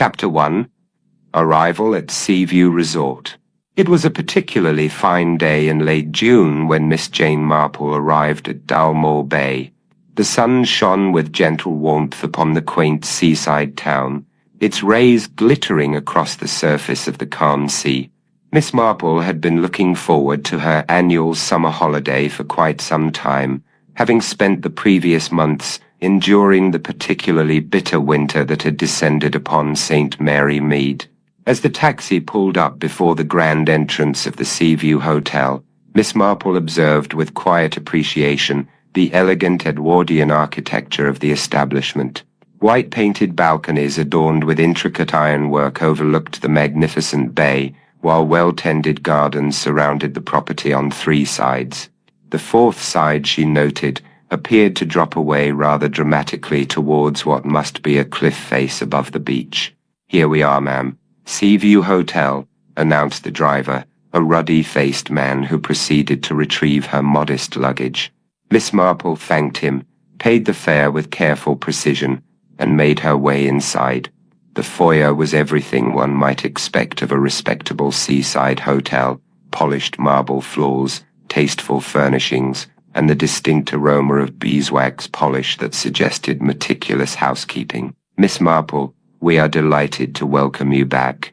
Chapter 1. Arrival at Seaview Resort. It was a particularly fine day in late June when Miss Jane Marple arrived at Dalmore Bay. The sun shone with gentle warmth upon the quaint seaside town, its rays glittering across the surface of the calm sea. Miss Marple had been looking forward to her annual summer holiday for quite some time, having spent the previous months enduring the particularly bitter winter that had descended upon St. Mary Mead. As the taxi pulled up before the grand entrance of the Seaview Hotel, Miss Marple observed with quiet appreciation the elegant Edwardian architecture of the establishment. White-painted balconies adorned with intricate ironwork overlooked the magnificent bay, while well-tended gardens surrounded the property on 3 sides. The 4th side, she noted, appeared to drop away rather dramatically towards what must be a cliff face above the beach. "Here we are, ma'am. Seaview Hotel," announced the driver, a ruddy-faced man who proceeded to retrieve her modest luggage. Miss Marple thanked him, paid the fare with careful precision, and made her way inside. The foyer was everything one might expect of a respectable seaside hotel: polished marble floors, tasteful furnishings, and the distinct aroma of beeswax polish that suggested meticulous housekeeping. "Miss Marple, we are delighted to welcome you back,"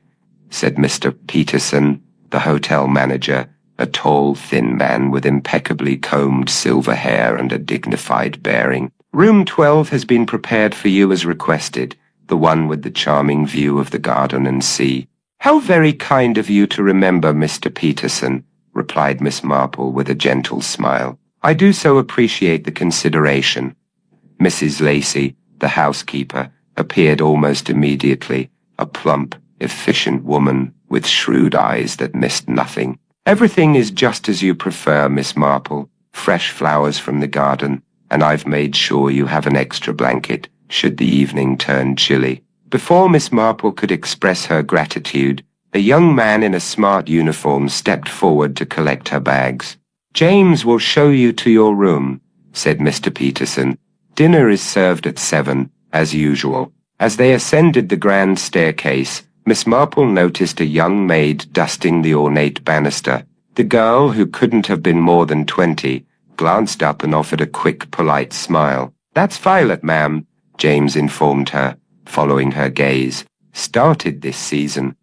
said Mr. Peterson, the hotel manager, a tall, thin man with impeccably combed silver hair and a dignified bearing. "Room 12 has been prepared for you as requested, the one with the charming view of the garden and sea." "How very kind of you to remember, Mr. Peterson," replied Miss Marple with a gentle smile. "I do so appreciate the consideration." Mrs. Lacey, the housekeeper, appeared almost immediately, a plump, efficient woman with shrewd eyes that missed nothing. "Everything is just as you prefer, Miss Marple. Fresh flowers from the garden, and I've made sure you have an extra blanket, should the evening turn chilly." Before Miss Marple could express her gratitude, a young man in a smart uniform stepped forward to collect her bags. "James will show you to your room," said Mr. Peterson. "Dinner is served at 7, as usual." As they ascended the grand staircase, Miss Marple noticed a young maid dusting the ornate banister. The girl, who couldn't have been more than 20, glanced up and offered a quick, polite smile. "That's Violet, ma'am," James informed her, following her gaze. "Started this season.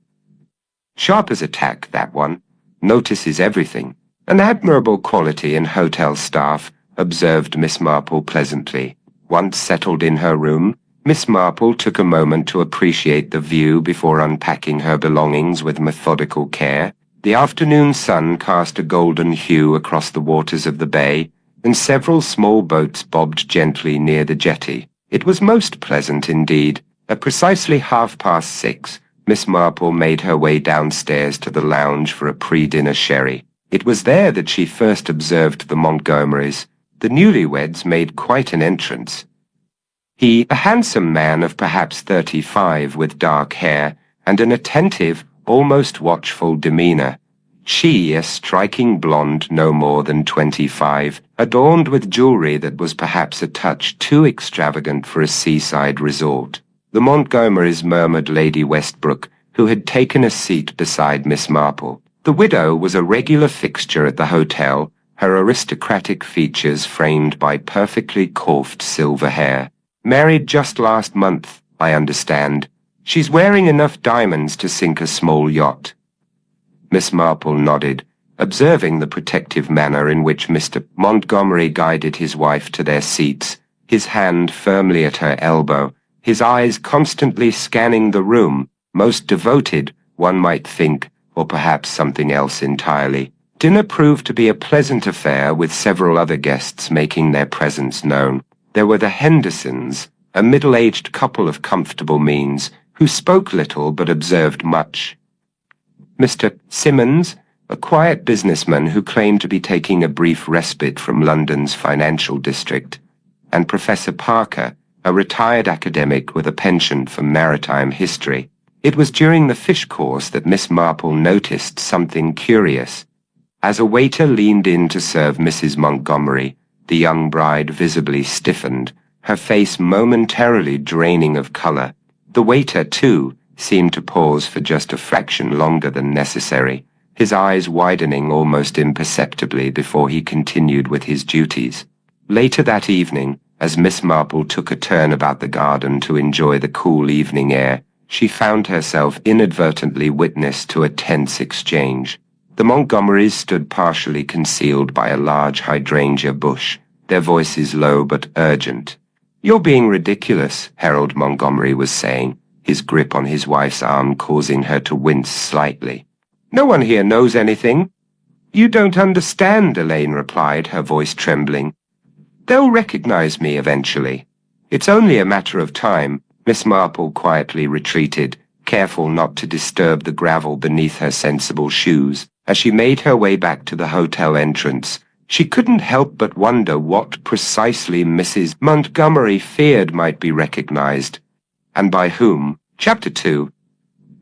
Sharp as a tack, that one. Notices everything. An admirable quality in hotel staff," observed Miss Marple pleasantly. Once settled in her room, Miss Marple took a moment to appreciate the view before unpacking her belongings with methodical care. The afternoon sun cast a golden hue across the waters of the bay, and several small boats bobbed gently near the jetty. It was most pleasant indeed. At precisely 6:30, Miss Marple made her way downstairs to the lounge for a pre-dinner sherry. It was there that she first observed the Montgomerys. The newlyweds made quite an entrance. He, a handsome man of perhaps 35 with dark hair and an attentive, almost watchful demeanor. She, a striking blonde no more than 25, adorned with jewelry that was perhaps a touch too extravagant for a seaside resort. The Montgomerys murmured Lady Westbrook, who had taken a seat beside Miss Marple. The widow was a regular fixture at the hotel, her aristocratic features framed by perfectly coiffed silver hair. "Married just last month, I understand. She's wearing enough diamonds to sink a small yacht." Miss Marple nodded, observing the protective manner in which Mr. Montgomery guided his wife to their seats, his hand firmly at her elbow, his eyes constantly scanning the room, most devoted, one might think, or perhaps something else entirely. Dinner proved to be a pleasant affair, with several other guests making their presence known. There were the Hendersons, a middle-aged couple of comfortable means, who spoke little but observed much. Mr. Simmons, a quiet businessman who claimed to be taking a brief respite from London's financial district, and Professor Parker, a retired academic with a penchant for maritime history. It was during the fish course that Miss Marple noticed something curious. As a waiter leaned in to serve Mrs. Montgomery, the young bride visibly stiffened, her face momentarily draining of color. The waiter, too, seemed to pause for just a fraction longer than necessary, his eyes widening almost imperceptibly before he continued with his duties. Later that evening, as Miss Marple took a turn about the garden to enjoy the cool evening air, she found herself inadvertently witness to a tense exchange. The Montgomerys stood partially concealed by a large hydrangea bush, their voices low but urgent. "You're being ridiculous," Harold Montgomery was saying, his grip on his wife's arm causing her to wince slightly. "No one here knows anything." "You don't understand," Elaine replied, her voice trembling. "They'll recognize me eventually. It's only a matter of time." Miss Marple quietly retreated, careful not to disturb the gravel beneath her sensible shoes. As she made her way back to the hotel entrance, she couldn't help but wonder what precisely Mrs. Montgomery feared might be recognized, and by whom. Chapter 2.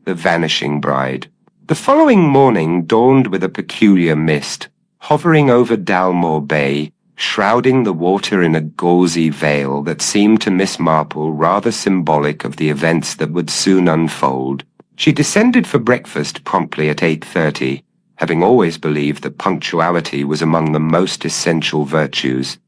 The Vanishing Bride. The following morning dawned with a peculiar mist, hovering over Dalmore Bay, shrouding the water in a gauzy veil that seemed to Miss Marple rather symbolic of the events that would soon unfold. She descended for breakfast promptly at 8:30, having always believed that punctuality was among the most essential virtues.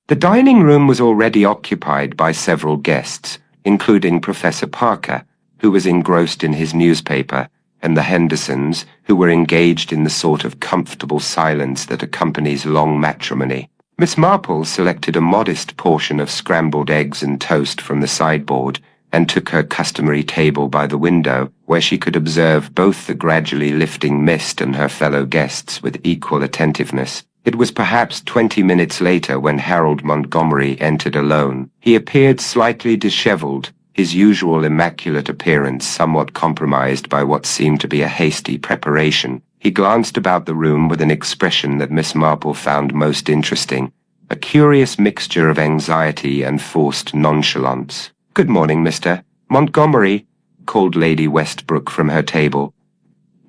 The dining room was already occupied by several guests, including Professor Parker, who was engrossed in his newspaper, and the Hendersons, who were engaged in the sort of comfortable silence that accompanies long matrimony. Miss Marple selected a modest portion of scrambled eggs and toast from the sideboard, and took her customary table by the window, where she could observe both the gradually lifting mist and her fellow guests with equal attentiveness. It was perhaps 20 minutes later when Harold Montgomery entered alone. He appeared slightly disheveled, his usual immaculate appearance somewhat compromised by what seemed to be a hasty preparation. He glanced about the room with an expression that Miss Marple found most interesting, a curious mixture of anxiety and forced nonchalance. "Good morning, Mr. Montgomery," called Lady Westbrook from her table.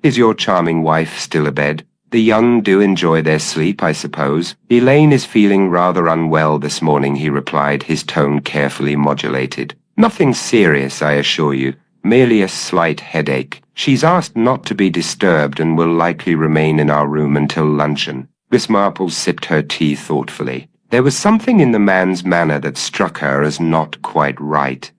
"Is your charming wife still abed? The young do enjoy their sleep, I suppose." "Elaine is feeling rather unwell this morning," he replied, his tone carefully modulated. "Nothing serious, I assure you, merely a slight headache. She's asked not to be disturbed and will likely remain in our room until luncheon." Miss Marple sipped her tea thoughtfully. There was something in the man's manner that struck her as not quite right.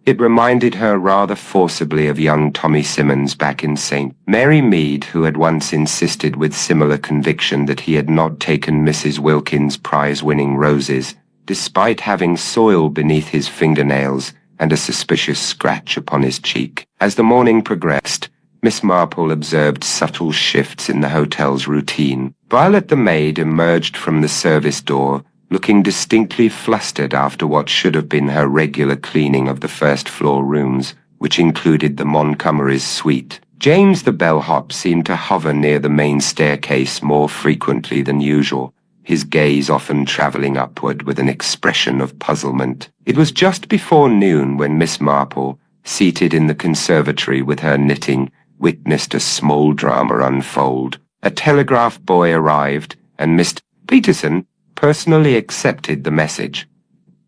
It reminded her rather forcibly of young Tommy Simmons back in St. Mary Mead, who had once insisted with similar conviction that he had not taken Mrs. Wilkins' prize-winning roses, despite having soil beneath his fingernails and a suspicious scratch upon his cheek. As the morning progressed, Miss Marple observed subtle shifts in the hotel's routine. Violet the maid emerged from the service door, looking distinctly flustered after what should have been her regular cleaning of the first-floor rooms, which included the Montgomerys' suite. James the bellhop seemed to hover near the main staircase more frequently than usual, his gaze often travelling upward with an expression of puzzlement. It was just before noon when Miss Marple, seated in the conservatory with her knitting, witnessed a small drama unfold. A telegraph boy arrived, and Mr. Peterson personally accepted the message.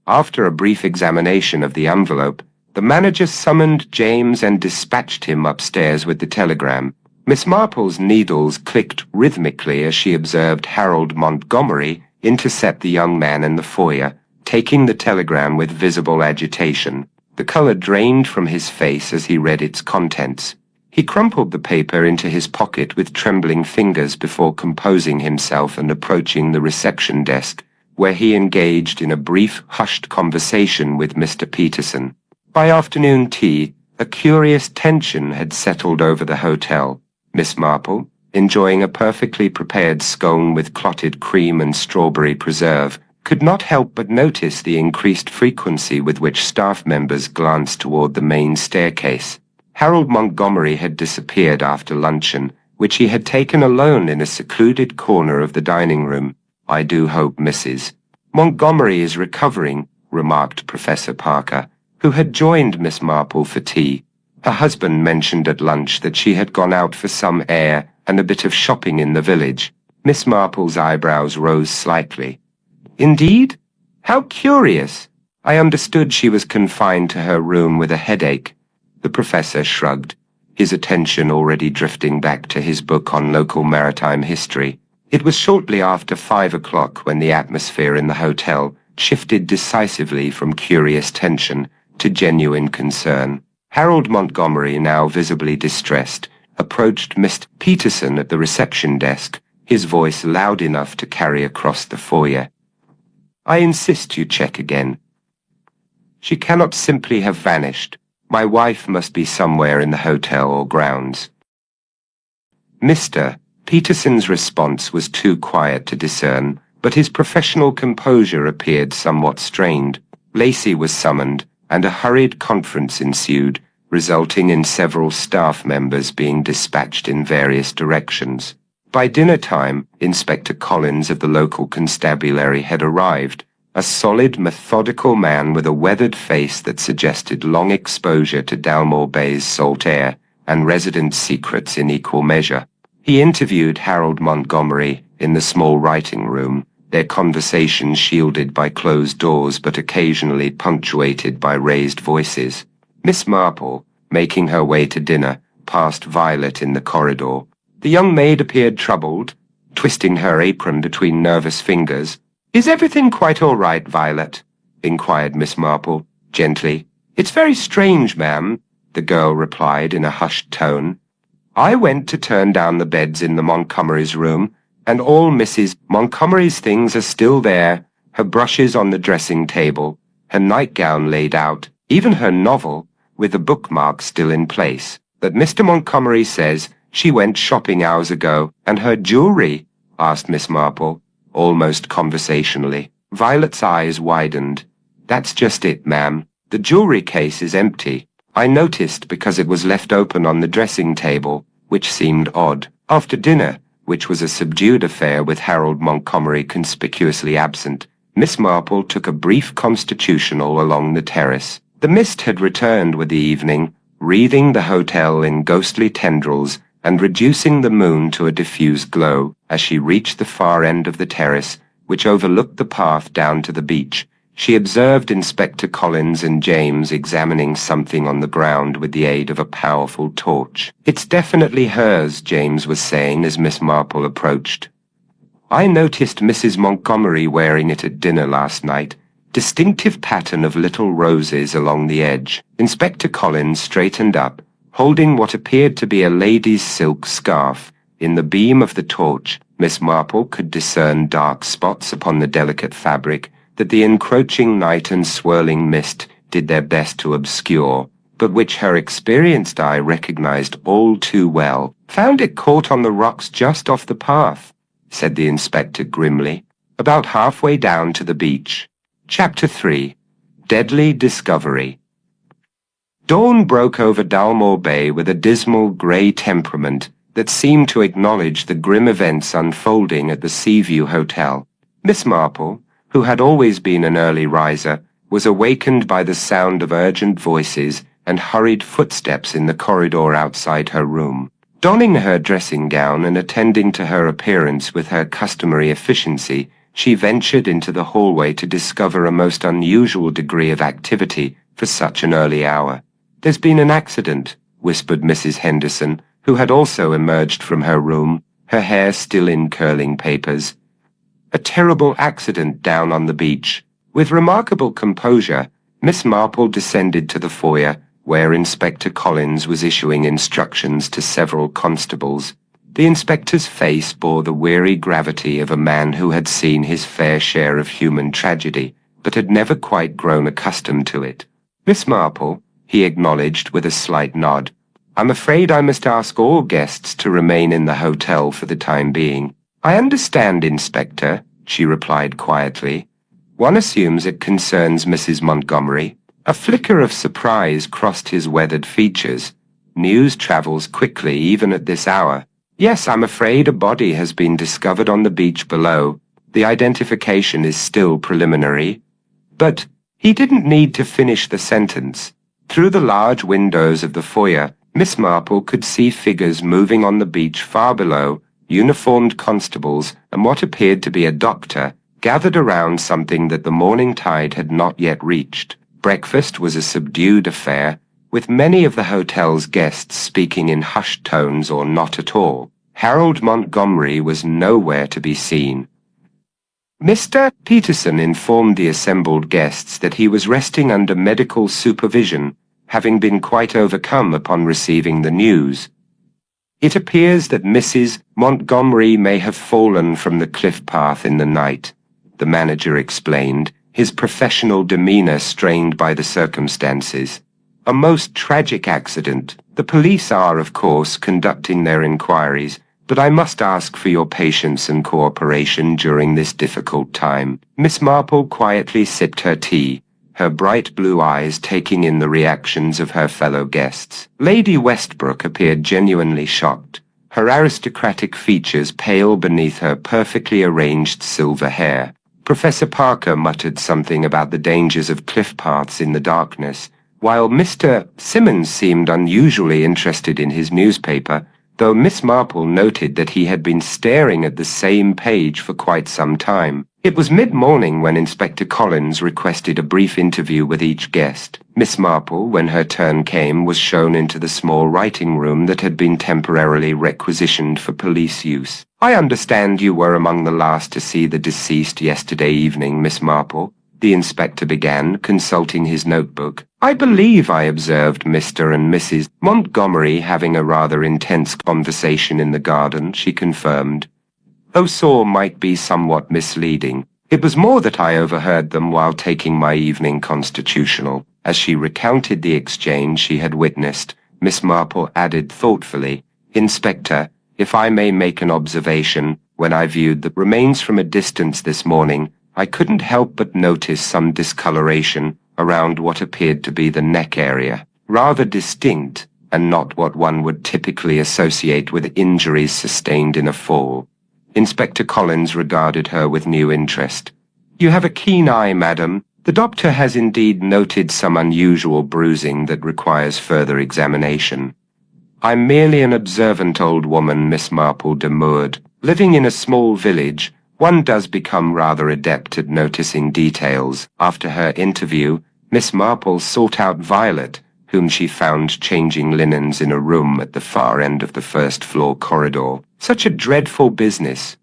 After a brief examination of the envelope, the manager summoned James and dispatched him upstairs with the telegram. Miss Marple's needles clicked rhythmically as she observed Harold Montgomery intercept the young man in the foyer, taking the telegram with visible agitation. The color drained from his face as he read its contents. He crumpled the paper into his pocket with trembling fingers before composing himself and approaching the reception desk, where he engaged in a brief, hushed conversation with Mr. Peterson. By afternoon tea, a curious tension had settled over the hotel. Miss Marple, enjoying a perfectly prepared scone with clotted cream and strawberry preserve, could not help but notice the increased frequency with which staff members glanced toward the main staircase. Harold Montgomery had disappeared after luncheon, which he had taken alone in a secluded corner of the dining room. "I do hope Mrs. Montgomery is recovering," remarked Professor Parker, who had joined Miss Marple for tea. Her husband mentioned at lunch that she had gone out for some air and a bit of shopping in the village. Miss Marple's eyebrows rose slightly. "Indeed? How curious! I understood she was confined to her room with a headache." The professor shrugged, his attention already drifting back to his book on local maritime history. It was shortly after 5 o'clock when the atmosphere in the hotel shifted decisively from curious tension to genuine concern. Harold Montgomery, now visibly distressed, approached Mr. Peterson at the reception desk, his voice loud enough to carry across the foyer. "I insist you check again. She cannot simply have vanished. My wife must be somewhere in the hotel or grounds." Mr. Peterson's response was too quiet to discern, but his professional composure appeared somewhat strained. Lacey was summoned, and a hurried conference ensued, resulting in several staff members being dispatched in various directions. By dinner time, Inspector Collins of the local constabulary had arrived, a solid, methodical man with a weathered face that suggested long exposure to Dalmore Bay's salt air and resident secrets in equal measure. He interviewed Harold Montgomery in the small writing room, their conversation shielded by closed doors but occasionally punctuated by raised voices. Miss Marple, making her way to dinner, passed Violet in the corridor. The young maid appeared troubled, twisting her apron between nervous fingers. "Is everything quite all right, Violet?" inquired Miss Marple, gently. "It's very strange, ma'am," the girl replied in a hushed tone. "I went to turn down the beds in the Montgomery's room, and all Mrs. Montgomery's things are still there, her brushes on the dressing table, her nightgown laid out, even her novel, with the bookmark still in place. But Mr. Montgomery says she went shopping hours ago, and her jewelry?" asked Miss Marple, almost conversationally. Violet's eyes widened. "That's just it, ma'am. The jewelry case is empty. I noticed because it was left open on the dressing table, which seemed odd. After dinner, which was a subdued affair with Harold Montgomery conspicuously absent, Miss Marple took a brief constitutional along the terrace. The mist had returned with the evening, wreathing the hotel in ghostly tendrils and reducing the moon to a diffuse glow. As she reached the far end of the terrace, which overlooked the path down to the beach, she observed Inspector Collins and James examining something on the ground with the aid of a powerful torch. "It's definitely hers," James was saying as Miss Marple approached. "I noticed Mrs. Montgomery wearing it at dinner last night. Distinctive pattern of little roses along the edge." Inspector Collins straightened up, holding what appeared to be a lady's silk scarf. In the beam of the torch, Miss Marple could discern dark spots upon the delicate fabric that the encroaching night and swirling mist did their best to obscure, but which her experienced eye recognized all too well. "Found it caught on the rocks just off the path," said the inspector grimly, "about halfway down to the beach." Chapter 3. Deadly Discovery. Dawn broke over Dalmore Bay with a dismal grey temperament that seemed to acknowledge the grim events unfolding at the Seaview Hotel. Miss Marple, who had always been an early riser, was awakened by the sound of urgent voices and hurried footsteps in the corridor outside her room. Donning her dressing gown and attending to her appearance with her customary efficiency, she ventured into the hallway to discover a most unusual degree of activity for such an early hour. "There's been an accident," whispered Mrs. Henderson, who had also emerged from her room, her hair still in curling papers. "A terrible accident down on the beach." With remarkable composure, Miss Marple descended to the foyer, where Inspector Collins was issuing instructions to several constables. The inspector's face bore the weary gravity of a man who had seen his fair share of human tragedy, but had never quite grown accustomed to it. "Miss Marple," he acknowledged with a slight nod, "I'm afraid I must ask all guests to remain in the hotel for the time being." "I understand, Inspector," she replied quietly. "One assumes it concerns Mrs. Montgomery." A flicker of surprise crossed his weathered features. "News travels quickly even at this hour." "Yes, I'm afraid a body has been discovered on the beach below. The identification is still preliminary." But he didn't need to finish the sentence. Through the large windows of the foyer, Miss Marple could see figures moving on the beach far below, uniformed constables and what appeared to be a doctor, gathered around something that the morning tide had not yet reached. Breakfast was a subdued affair, with many of the hotel's guests speaking in hushed tones or not at all. Harold Montgomery was nowhere to be seen. Mr. Peterson informed the assembled guests that he was resting under medical supervision, having been quite overcome upon receiving the news. It appears that Mrs. Montgomery may have fallen from the cliff path in the night, the manager explained, his professional demeanor strained by the circumstances. A most tragic accident. The police are, of course, conducting their inquiries, but I must ask for your patience and cooperation during this difficult time. Miss Marple quietly sipped her tea, her bright blue eyes taking in the reactions of her fellow guests. Lady Westbrook appeared genuinely shocked, her aristocratic features pale beneath her perfectly arranged silver hair. Professor Parker muttered something about the dangers of cliff paths in the darkness, while Mr. Simmons seemed unusually interested in his newspaper, though Miss Marple noted that he had been staring at the same page for quite some time. It was mid-morning when Inspector Collins requested a brief interview with each guest. Miss Marple, when her turn came, was shown into the small writing room that had been temporarily requisitioned for police use. "I understand you were among the last to see the deceased yesterday evening, Miss Marple," the inspector began, consulting his notebook. "I believe I observed Mr. and Mrs. Montgomery having a rather intense conversation in the garden," she confirmed. "Though saw might be somewhat misleading. It was more that I overheard them while taking my evening constitutional." As she recounted the exchange she had witnessed, Miss Marple added thoughtfully, "Inspector, if I may make an observation, when I viewed the remains from a distance this morning, I couldn't help but notice some discoloration around what appeared to be the neck area, rather distinct, and not what one would typically associate with injuries sustained in a fall." Inspector Collins regarded her with new interest. "You have a keen eye, madam. The doctor has indeed noted some unusual bruising that requires further examination." "I'm merely an observant old woman," Miss Marple demurred. "Living in a small village, one does become rather adept at noticing details." After her interview, Miss Marple sought out Violet, whom she found changing linens in a room at the far end of the first-floor corridor. "Such a dreadful business,"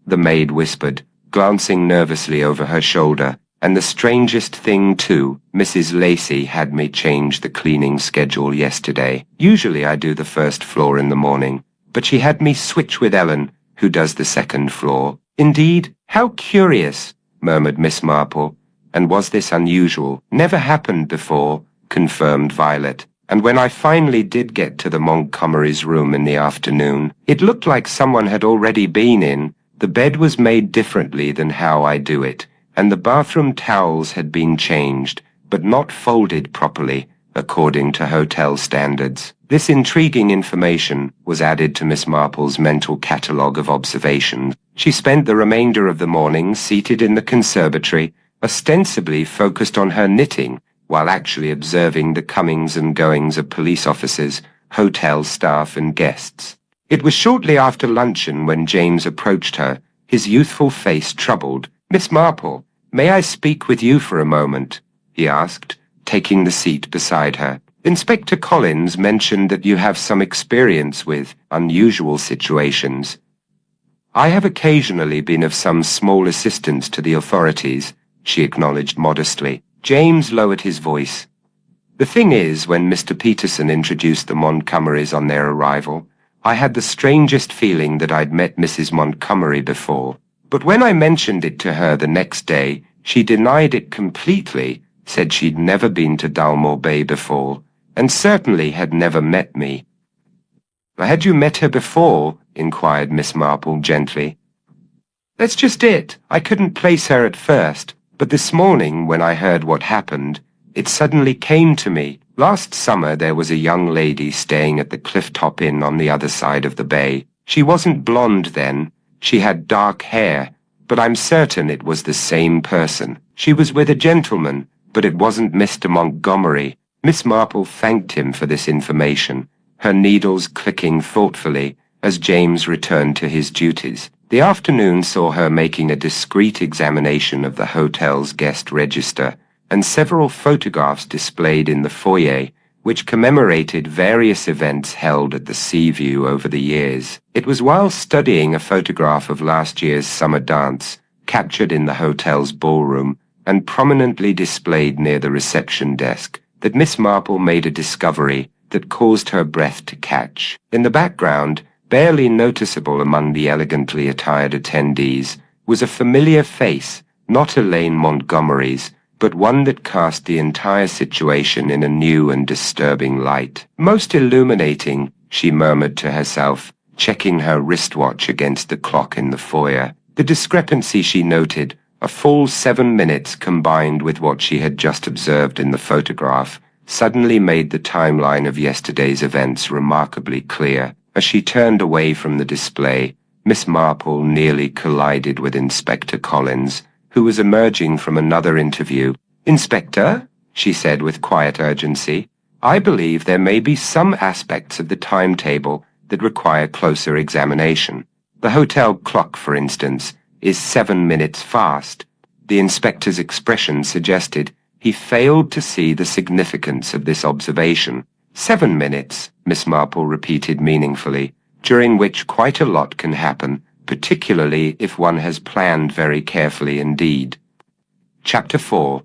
the maid whispered, glancing nervously over her shoulder. "And the strangest thing, too, Mrs. Lacey had me change the cleaning schedule yesterday. Usually I do the first floor in the morning, but she had me switch with Ellen, who does the second floor." "Indeed? How curious," murmured Miss Marple. "And was this unusual?" "Never happened before," confirmed Violet. "And when I finally did get to the Montgomerys' room in the afternoon, it looked like someone had already been in. The bed was made differently than how I do it, and the bathroom towels had been changed, but not folded properly, according to hotel standards." This intriguing information was added to Miss Marple's mental catalogue of observations. She spent the remainder of the morning seated in the conservatory, ostensibly focused on her knitting, while actually observing the comings and goings of police officers, hotel staff, and guests. It was shortly after luncheon when James approached her, his youthful face troubled. "Miss Marple, may I speak with you for a moment?" he asked, taking the seat beside her. "Inspector Collins mentioned that you have some experience with unusual situations." "I have occasionally been of some small assistance to the authorities," she acknowledged modestly. James lowered his voice. "The thing is, when Mr. Peterson introduced the Montgomerys on their arrival, I had the strangest feeling that I'd met Mrs. Montgomery before. But when I mentioned it to her the next day, she denied it completely, said she'd never been to Dalmore Bay before, and certainly had never met me." "Had you met her before?" inquired Miss Marple gently. "That's just it. I couldn't place her at first, but this morning, when I heard what happened, it suddenly came to me. Last summer there was a young lady staying at the Clifftop Inn on the other side of the bay. She wasn't blonde then. She had dark hair, but I'm certain it was the same person. She was with a gentleman, but it wasn't Mr. Montgomery." Miss Marple thanked him for this information, her needles clicking thoughtfully as James returned to his duties. The afternoon saw her making a discreet examination of the hotel's guest register, and several photographs displayed in the foyer which commemorated various events held at the Seaview over the years. It was while studying a photograph of last year's summer dance, captured in the hotel's ballroom and prominently displayed near the reception desk, that Miss Marple made a discovery that caused her breath to catch. In the background, barely noticeable among the elegantly attired attendees, was a familiar face, not Elaine Montgomery's, but one that cast the entire situation in a new and disturbing light. "Most illuminating," she murmured to herself, checking her wristwatch against the clock in the foyer. The discrepancy she noted, a full 7 minutes combined with what she had just observed in the photograph, suddenly made the timeline of yesterday's events remarkably clear. As she turned away from the display, Miss Marple nearly collided with Inspector Collins, who was emerging from another interview. "Inspector," she said with quiet urgency, "I believe there may be some aspects of the timetable that require closer examination. The hotel clock, for instance, is 7 minutes fast." The inspector's expression suggested he failed to see the significance of this observation. 7 minutes, Miss Marple repeated meaningfully, during which quite a lot can happen, particularly if one has planned very carefully indeed. Chapter 4.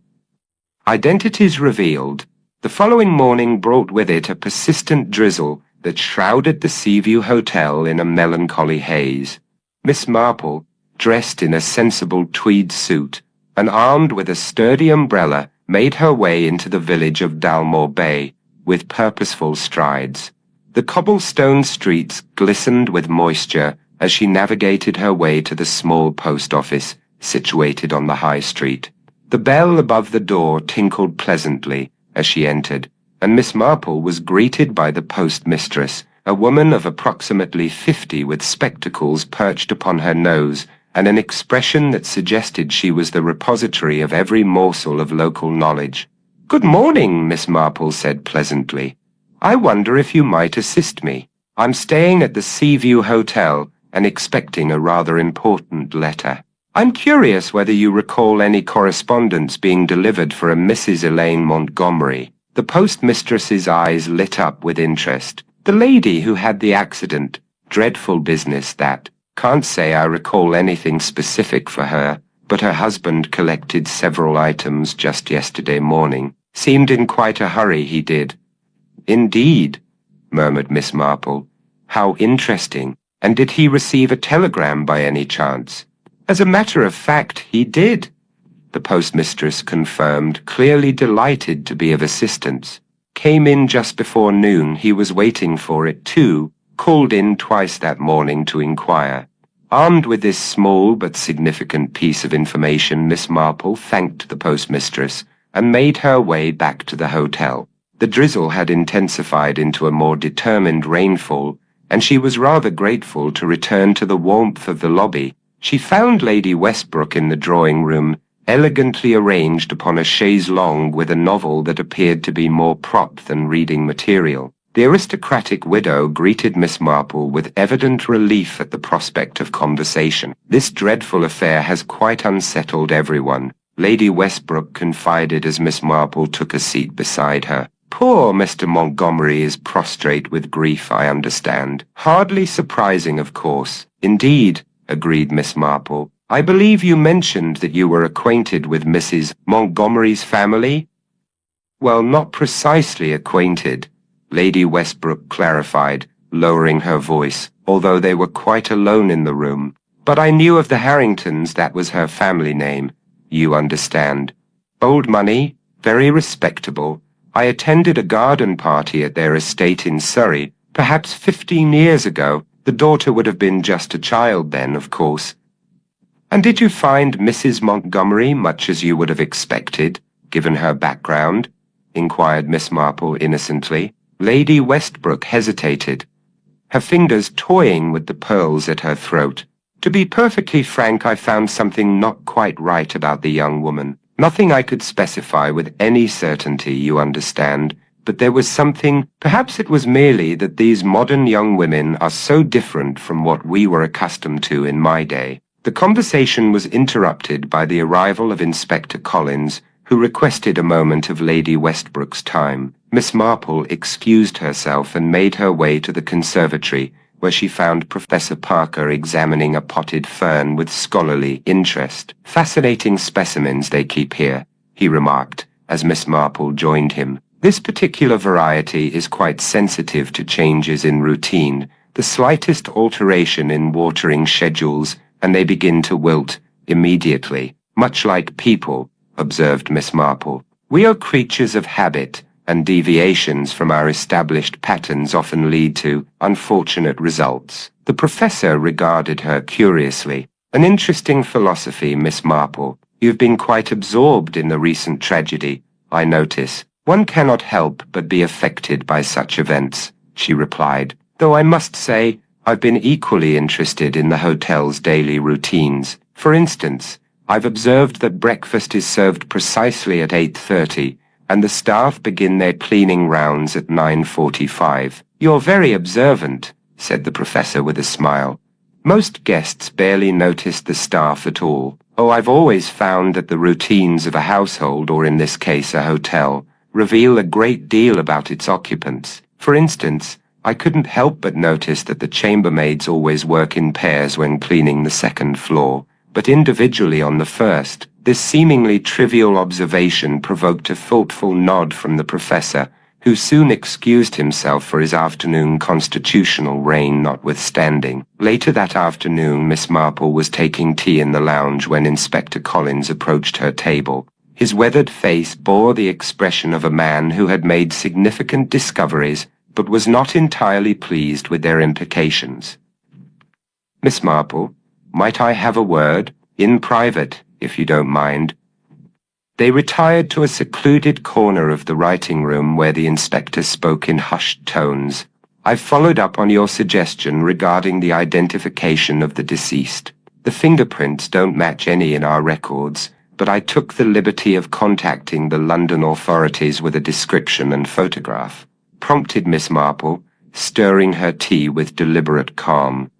Identities revealed. The following morning brought with it a persistent drizzle that shrouded the Seaview Hotel in a melancholy haze. Miss Marple, dressed in a sensible tweed suit, and armed with a sturdy umbrella, made her way into the village of Dalmore Bay with purposeful strides. The cobblestone streets glistened with moisture as she navigated her way to the small post office situated on the high street. The bell above the door tinkled pleasantly as she entered, and Miss Marple was greeted by the postmistress, a woman of approximately 50 with spectacles perched upon her nose and an expression that suggested she was the repository of every morsel of local knowledge. "Good morning," Miss Marple said pleasantly. "I wonder if you might assist me. I'm staying at the Seaview Hotel and expecting a rather important letter. I'm curious whether you recall any correspondence being delivered for a Mrs. Elaine Montgomery." The postmistress's eyes lit up with interest. "The lady who had the accident. Dreadful business, that. Can't say I recall anything specific for her, but her husband collected several items just yesterday morning. Seemed in quite a hurry, he did." "Indeed," murmured Miss Marple. "How interesting. And did he receive a telegram by any chance?" "As a matter of fact, he did," the postmistress confirmed, clearly delighted to be of assistance. "Came in just before noon. He was waiting for it, too. Called in twice that morning to inquire." Armed with this small but significant piece of information, Miss Marple thanked the postmistress and made her way back to the hotel. The drizzle had intensified into a more determined rainfall, and she was rather grateful to return to the warmth of the lobby. She found Lady Westbrook in the drawing-room, elegantly arranged upon a chaise longue with a novel that appeared to be more prop than reading material. The aristocratic widow greeted Miss Marple with evident relief at the prospect of conversation. "This dreadful affair has quite unsettled everyone," Lady Westbrook confided as Miss Marple took a seat beside her. "Poor Mr. Montgomery is prostrate with grief, I understand. Hardly surprising, of course." "Indeed," agreed Miss Marple. "I believe you mentioned that you were acquainted with Mrs. Montgomery's family?" "Well, not precisely acquainted," Lady Westbrook clarified, lowering her voice, although they were quite alone in the room. "But I knew of the Harringtons. That was her family name, you understand. Old money, very respectable. I attended a garden party at their estate in Surrey, perhaps 15 years ago. The daughter would have been just a child then, of course." "And did you find Mrs. Montgomery much as you would have expected, given her background?" inquired Miss Marple innocently. Lady Westbrook hesitated, her fingers toying with the pearls at her throat. "To be perfectly frank, I found something not quite right about the young woman. Nothing I could specify with any certainty, you understand, but there was something. Perhaps it was merely that these modern young women are so different from what we were accustomed to in my day." The conversation was interrupted by the arrival of Inspector Collins, who requested a moment of Lady Westbrook's time. Miss Marple excused herself and made her way to the conservatory, where she found Professor Parker examining a potted fern with scholarly interest. "Fascinating specimens they keep here," he remarked, as Miss Marple joined him. "This particular variety is quite sensitive to changes in routine, the slightest alteration in watering schedules, and they begin to wilt immediately, much like people," observed Miss Marple. "We are creatures of habit, and deviations from our established patterns often lead to unfortunate results." The professor regarded her curiously. "An interesting philosophy, Miss Marple. You've been quite absorbed in the recent tragedy, I notice." "One cannot help but be affected by such events," she replied, "though I must say I've been equally interested in the hotel's daily routines. For instance, I've observed that breakfast is served precisely at 8:30, and the staff begin their cleaning rounds at 9:45. "You're very observant," said the professor with a smile. "Most guests barely notice the staff at all. Oh, I've always found that the routines of a household, or in this case a hotel, reveal a great deal about its occupants. For instance, I couldn't help but notice that the chambermaids always work in pairs when cleaning the second floor, but individually on the first." This seemingly trivial observation provoked a thoughtful nod from the professor, who soon excused himself for his afternoon constitutional reign notwithstanding. Later that afternoon, Miss Marple was taking tea in the lounge when Inspector Collins approached her table. His weathered face bore the expression of a man who had made significant discoveries, but was not entirely pleased with their implications. "Miss Marple, might I have a word? In private, if you don't mind." They retired to a secluded corner of the writing room where the inspector spoke in hushed tones. "I've followed up on your suggestion regarding the identification of the deceased. The fingerprints don't match any in our records, but I took the liberty of contacting the London authorities with a description and photograph," prompted Miss Marple, stirring her tea with deliberate calm.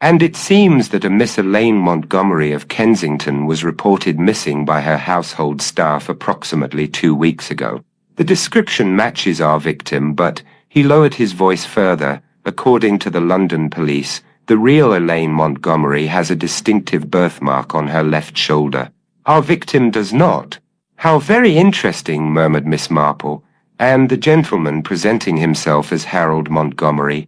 "And it seems that a Miss Elaine Montgomery of Kensington was reported missing by her household staff approximately 2 weeks ago. The description matches our victim, but," he lowered his voice further, "according to the London police, the real Elaine Montgomery has a distinctive birthmark on her left shoulder. Our victim does not." "How very interesting," murmured Miss Marple. "And the gentleman presenting himself as Harold Montgomery?"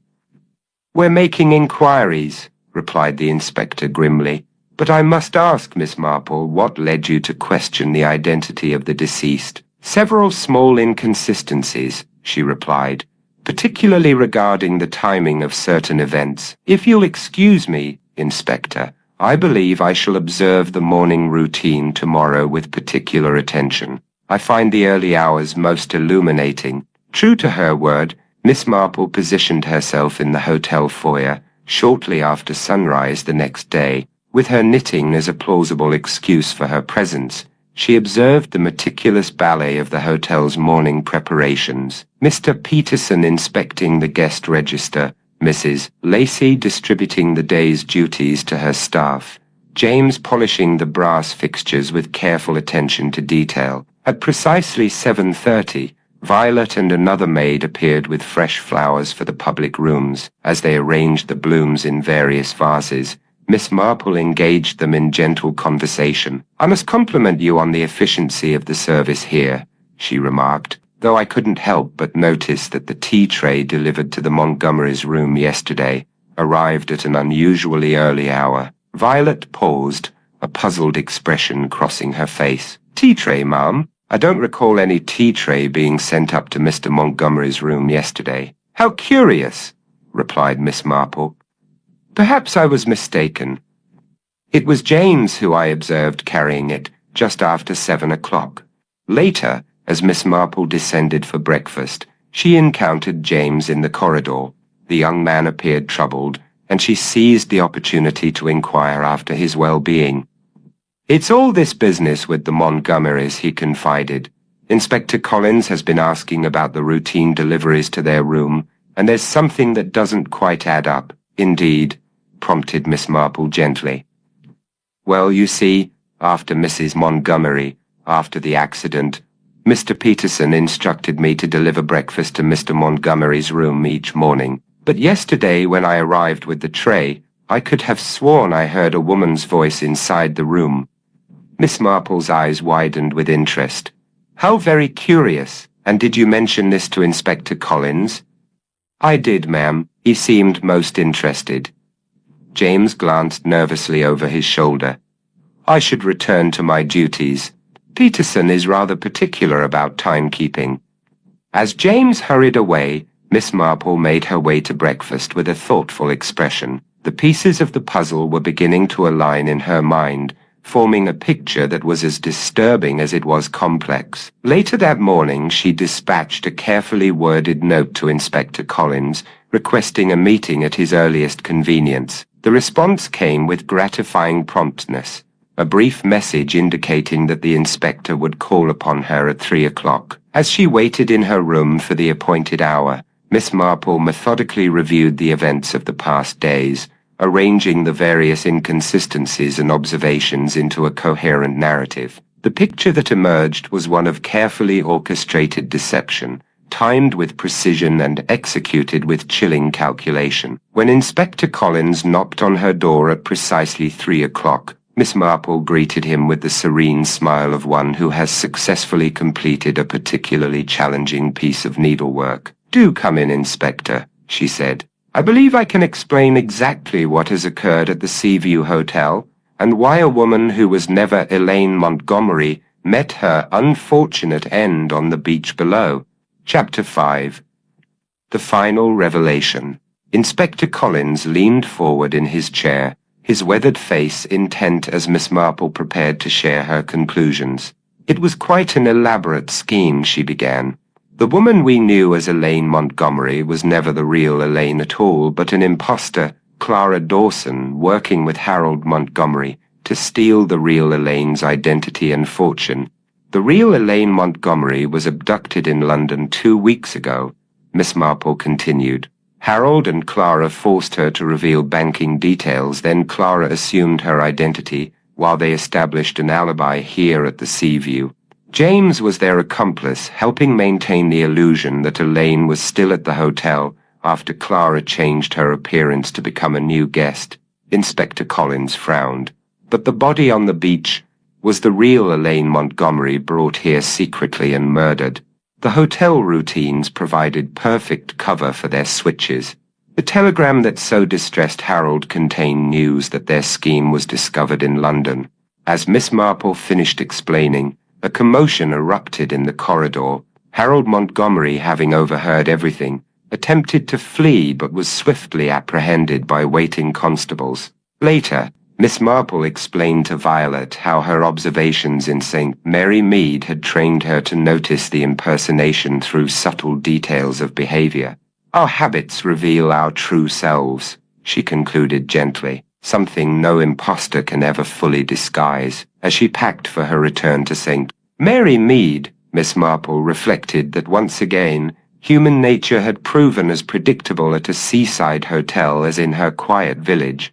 "We're making inquiries," replied the inspector grimly. "But I must ask, Miss Marple, what led you to question the identity of the deceased?" "Several small inconsistencies," she replied, "particularly regarding the timing of certain events. If you'll excuse me, Inspector, I believe I shall observe the morning routine tomorrow with particular attention. I find the early hours most illuminating." True to her word, Miss Marple positioned herself in the hotel foyer shortly after sunrise the next day, with her knitting as a plausible excuse for her presence. She observed the meticulous ballet of the hotel's morning preparations. Mr. Peterson inspecting the guest register, Mrs. Lacey distributing the day's duties to her staff, James polishing the brass fixtures with careful attention to detail. At precisely 7:30, Violet and another maid appeared with fresh flowers for the public rooms. As they arranged the blooms in various vases, Miss Marple engaged them in gentle conversation. "I must compliment you on the efficiency of the service here," she remarked, "though I couldn't help but notice that the tea tray delivered to the Montgomerys' room yesterday arrived at an unusually early hour." Violet paused, a puzzled expression crossing her face. "Tea tray, ma'am? I don't recall any tea tray being sent up to Mr. Montgomery's room yesterday." "How curious," replied Miss Marple. "Perhaps I was mistaken. It was James who I observed carrying it just after 7 o'clock. Later, as Miss Marple descended for breakfast, she encountered James in the corridor. The young man appeared troubled, and she seized the opportunity to inquire after his well-being. "It's all this business with the Montgomerys," he confided. "Inspector Collins has been asking about the routine deliveries to their room, and there's something that doesn't quite add up." "Indeed," prompted Miss Marple gently. "Well, you see, after Mrs. Montgomery, After the accident, Mr. Peterson instructed me to deliver breakfast to Mr. Montgomery's room each morning. But yesterday, when I arrived with the tray, I could have sworn I heard a woman's voice inside the room. Miss Marple's eyes widened with interest. How very curious. And did you mention this to Inspector Collins? I did, ma'am. He seemed most interested. James glanced nervously over his shoulder. I should return to my duties. Peterson is rather particular about timekeeping. As James hurried away, Miss Marple made her way to breakfast with a thoughtful expression. The pieces of the puzzle were beginning to align in her mind, forming a picture that was as disturbing as it was complex. Later that morning, she dispatched a carefully worded note to Inspector Collins, requesting a meeting at his earliest convenience. The response came with gratifying promptness, a brief message indicating that the inspector would call upon her at 3 o'clock. As she waited in her room for the appointed hour, Miss Marple methodically reviewed the events of the past days, arranging the various inconsistencies and observations into a coherent narrative. The picture that emerged was one of carefully orchestrated deception, timed with precision and executed with chilling calculation. When Inspector Collins knocked on her door at precisely 3 o'clock, Miss Marple greeted him with the serene smile of one who has successfully completed a particularly challenging piece of needlework. Do come in, Inspector, she said. I believe I can explain exactly what has occurred at the Seaview Hotel, and why a woman who was never Elaine Montgomery met her unfortunate end on the beach below. Chapter 5. The Final Revelation. Inspector Collins leaned forward in his chair, his weathered face intent as Miss Marple prepared to share her conclusions. It was quite an elaborate scheme, she began. The woman we knew as Elaine Montgomery was never the real Elaine at all, but an imposter, Clara Dawson, working with Harold Montgomery to steal the real Elaine's identity and fortune. The real Elaine Montgomery was abducted in London 2 weeks ago, Miss Marple continued. Harold and Clara forced her to reveal banking details, then Clara assumed her identity while they established an alibi here at the Seaview. James was their accomplice, helping maintain the illusion that Elaine was still at the hotel after Clara changed her appearance to become a new guest. Inspector Collins frowned. But the body on the beach was the real Elaine Montgomery, brought here secretly and murdered. The hotel routines provided perfect cover for their switches. The telegram that so distressed Harold contained news that their scheme was discovered in London. As Miss Marple finished explaining, a commotion erupted in the corridor. Harold Montgomery, having overheard everything, attempted to flee but was swiftly apprehended by waiting constables. Later, Miss Marple explained to Violet how her observations in St. Mary Mead had trained her to notice the impersonation through subtle details of behavior. Our habits reveal our true selves, she concluded gently, something no impostor can ever fully disguise. As she packed for her return to St. Mary Mead, Miss Marple reflected that once again human nature had proven as predictable at a seaside hotel as in her quiet village.